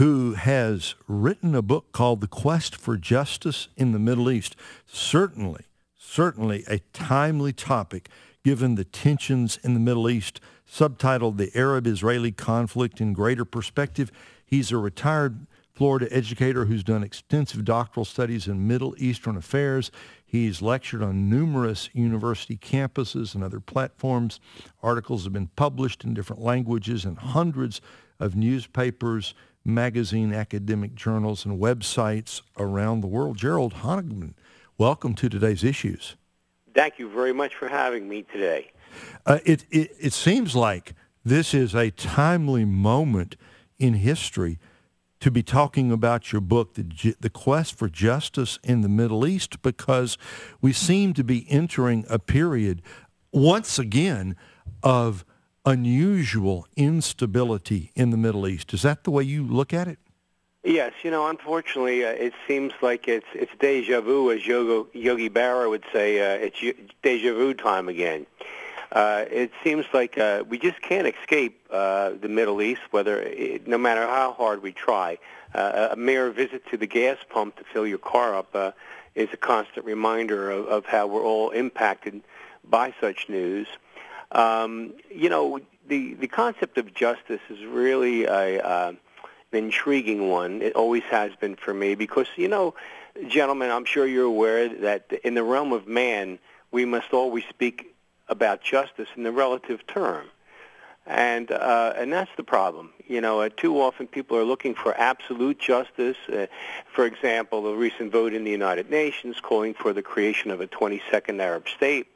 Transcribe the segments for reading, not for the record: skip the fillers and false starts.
who has written a book called The Quest for Justice in the Middle East. Certainly a timely topic given the tensions in the Middle East, subtitled The Arab-Israeli Conflict in Greater Perspective. He's a retired Florida educator who's done extensive doctoral studies in Middle Eastern affairs. He's lectured on numerous university campuses and other platforms. Articles have been published in different languages in hundreds of newspapers, magazine, academic journals, and websites around the world. Gerald Honigman, welcome to today's Issues. Thank you very much for having me today. It seems like this is a timely moment in history to be talking about your book, The Quest for Justice in the Middle East, because we seem to be entering a period, once again, of unusual instability in the Middle East. Is that the way you look at it? Yes, unfortunately, it seems like it's deja vu, as Yogi Berra would say. It's deja vu time again. It seems like we just can't escape the Middle East, no matter how hard we try. A mere visit to the gas pump to fill your car up is a constant reminder of how we're all impacted by such news. The concept of justice is really an intriguing one. It always has been for me because, gentlemen, I'm sure you're aware that in the realm of man, we must always speak about justice in the relative term. And that's the problem. Too often people are looking for absolute justice. For example, the recent vote in the United Nations calling for the creation of a 22nd Arab state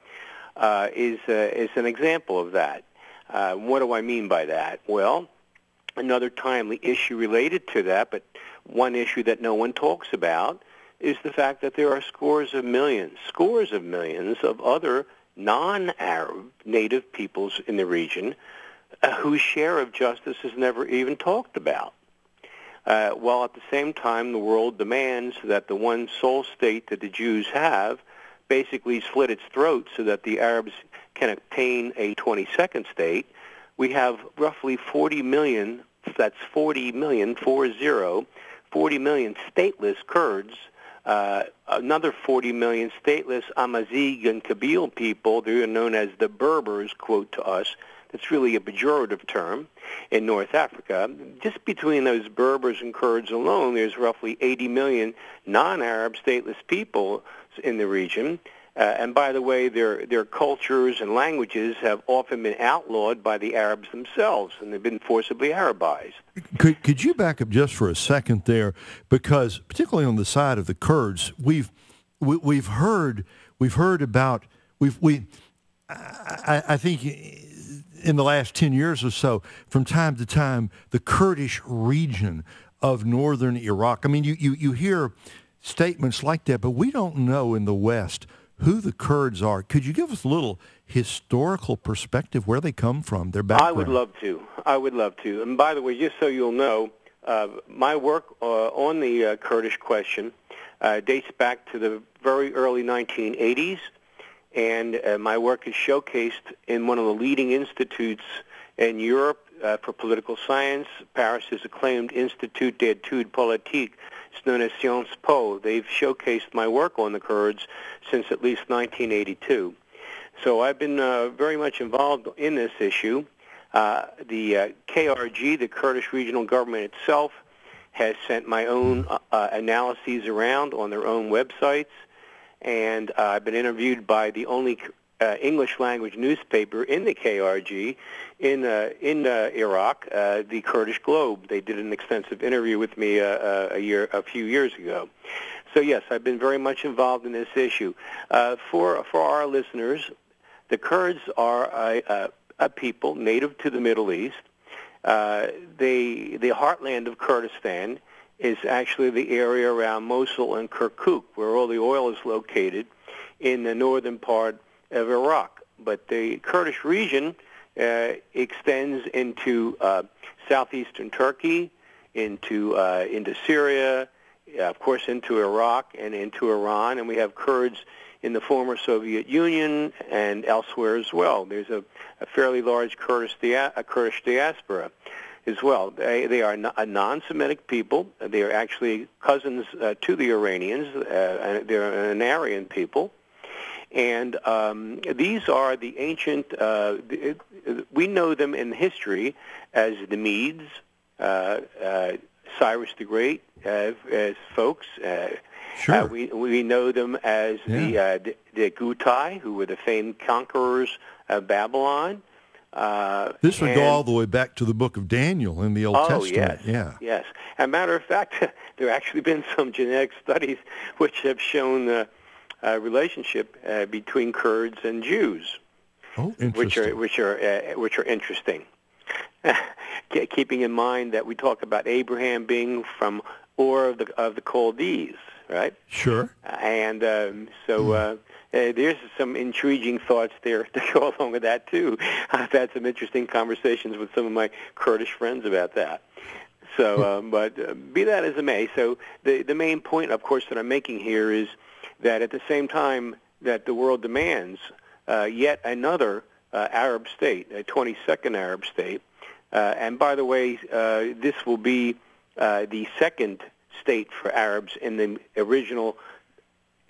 is an example of that. What do I mean by that? Well, another timely issue related to that, but one issue that no one talks about, is the fact that there are scores of millions of other non-Arab native peoples in the region whose share of justice is never even talked about. While at the same time the world demands that the one sole state that the Jews have basically slit its throat so that the Arabs can obtain a 22nd state, we have roughly 40 million, that's 40 million, 40 million stateless Kurds, another 40 million stateless Amazigh and Kabyle people. They're known as the Berbers, quote to us. That's really a pejorative term in North Africa. Just between those Berbers and Kurds alone, there's roughly 80 million non-Arab stateless people in the region. And by the way, their cultures and languages have often been outlawed by the Arabs themselves, and they've been forcibly Arabized. Could you back up just for a second there, because particularly on the side of the Kurds, we've heard about I think in the last 10 years or so, from time to time, the Kurdish region of northern Iraq. I mean, you hear statements like that, but we don't know in the West who the Kurds are. Could you give us a little historical perspective, where they come from, their background? I would love to. And by the way, just so you'll know, my work on the Kurdish question dates back to the very early 1980s, and my work is showcased in one of the leading institutes in Europe for political science, Paris's acclaimed Institut d'études politiques. It's known as Sciences Po. They've showcased my work on the Kurds since at least 1982. So I've been very much involved in this issue. The KRG, the Kurdish regional government itself, has sent my own analyses around on their own websites, and I've been interviewed by the only English language newspaper in the KRG in Iraq, the Kurdish Globe. They did an extensive interview with me a few years ago. So yes, I've been very much involved in this issue. For our listeners, the Kurds are a people native to the Middle East. The heartland of Kurdistan is actually the area around Mosul and Kirkuk, where all the oil is located in the northern part of Iraq. But the Kurdish region extends into southeastern Turkey, into Syria, of course into Iraq and into Iran, and we have Kurds in the former Soviet Union and elsewhere as well. There's a fairly large Kurdish diaspora. as well. They are a non-Semitic people. They are actually cousins to the Iranians. They're an Aryan people. And these are the ancient, we know them in history as the Medes, Cyrus the Great as folks. Sure. We know them as the Gutai, who were the famed conquerors of Babylon. This would go all the way back to the book of Daniel in the Old Testament. Yes. As a matter of fact, there have actually been some genetic studies which have shown the relationship between Kurds and Jews. Oh, interesting. Which are interesting. Keeping in mind that we talk about Abraham being from Ur of the Chaldees, right? Sure. And there's some intriguing thoughts there to go along with that, too. I've had some interesting conversations with some of my Kurdish friends about that. So, but be that as it may, so the main point, of course, that I'm making here is that at the same time that the world demands yet another Arab state, a 22nd Arab state, and by the way, this will be the second state for Arabs in the original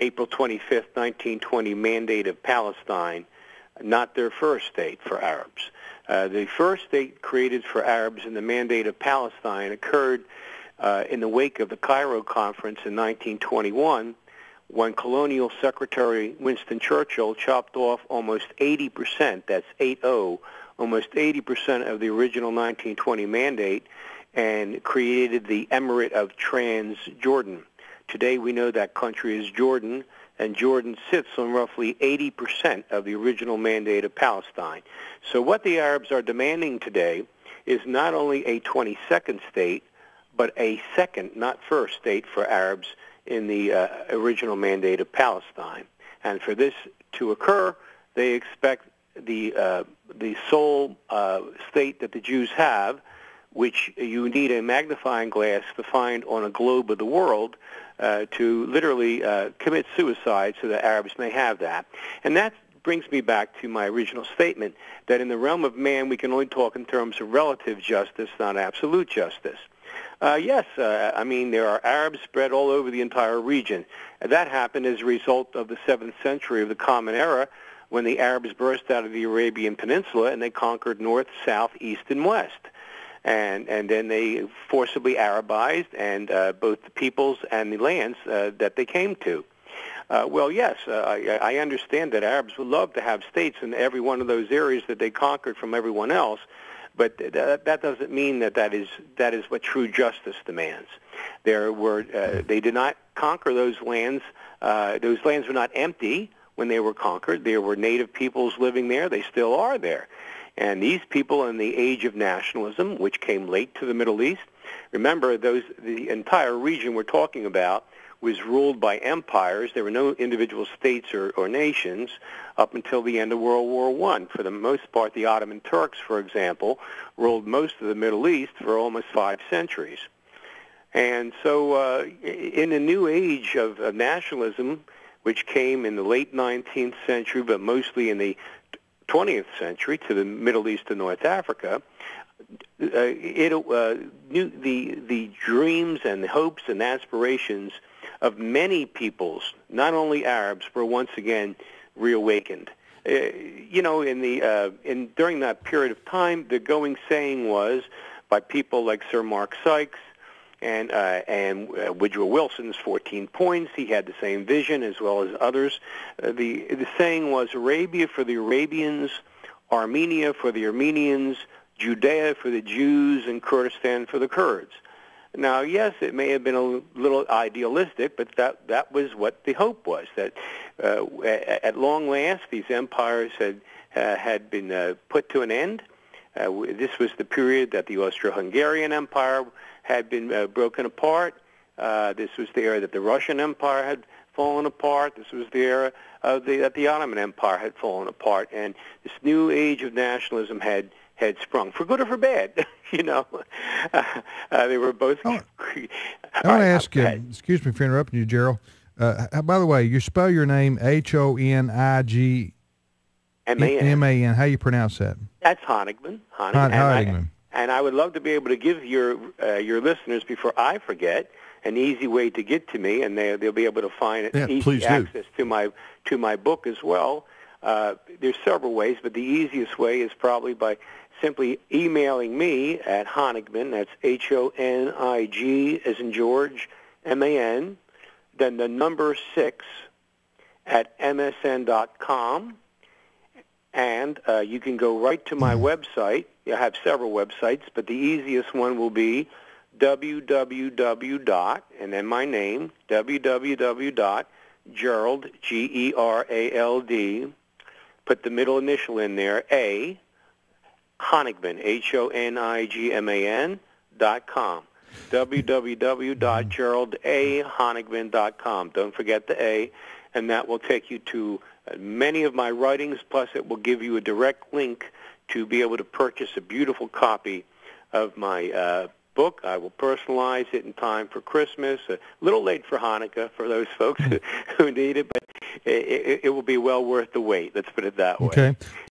April 25th, 1920 Mandate of Palestine, not their first state for Arabs. The first state created for Arabs in the Mandate of Palestine occurred in the wake of the Cairo Conference in 1921, when Colonial Secretary Winston Churchill chopped off almost 80%, that's 80, almost 80% of the original 1920 mandate, and created the Emirate of Transjordan. Today we know that country is Jordan, and Jordan sits on roughly 80% of the original mandate of Palestine. So what the Arabs are demanding today is not only a 22nd state, but a second, not first, state for Arabs in the original mandate of Palestine. And for this to occur, they expect the sole state that the Jews have, which you need a magnifying glass to find on a globe of the world, to literally commit suicide so that Arabs may have that. And that brings me back to my original statement that in the realm of man, we can only talk in terms of relative justice, not absolute justice. Yes, I mean, there are Arabs spread all over the entire region. That happened as a result of the 7th century of the Common Era, when the Arabs burst out of the Arabian Peninsula and they conquered north, south, east, and west. And then they forcibly Arabized and both the peoples and the lands that they came to. Well, yes, I understand that Arabs would love to have states in every one of those areas that they conquered from everyone else, but that doesn't mean that is what true justice demands. They did not conquer those lands. Those lands were not empty when they were conquered. There were native peoples living there. They still are there. And these people in the age of nationalism, which came late to the Middle East, remember the entire region we're talking about was ruled by empires. There were no individual states or nations up until the end of World War I. For the most part, the Ottoman Turks, for example, ruled most of the Middle East for almost 5 centuries. And so in the new age of nationalism, which came in the late 19th century, but mostly in the 20th century to the Middle East and North Africa, the dreams and the hopes and aspirations of many peoples, not only Arabs, were once again reawakened. During that period of time, the going saying was by people like Sir Mark Sykes and Woodrow Wilson's 14 Points. He had the same vision as well as others. The saying was Arabia for the Arabians, Armenia for the Armenians, Judea for the Jews, and Kurdistan for the Kurds. Now, yes, it may have been a little idealistic, but that was what the hope was, that at long last these empires had been put to an end. This was the period that the Austro-Hungarian Empire had been broken apart. This was the era that the Russian Empire had fallen apart. This was the era that the Ottoman Empire had fallen apart. And this new age of nationalism had sprung, for good or for bad. They were both. I want to ask you, excuse me for interrupting you, Gerald. By the way, you spell your name Honigman. How you pronounce that? That's Honigman. Honigman. And I would love to be able to give your listeners, before I forget, an easy way to get to me, and they'll be able to find easy access to my book as well. There's several ways, but the easiest way is probably by simply emailing me at Honigman, that's Honig as in George, MAN, then the number 6 at msn.com, and you can go right to my website. I have several websites, but the easiest one will be www. and then my name, www.Gerald, Gerald, put the middle initial in there, A, Honigman, HONIGMAN.com, www.GeraldAHonigman.com. Don't forget the A, and that will take you to many of my writings, plus it will give you a direct link to be able to purchase a beautiful copy of my book. I will personalize it in time for Christmas, a little late for Hanukkah for those folks who need it, but it will be well worth the wait. Let's put it that way. Okay.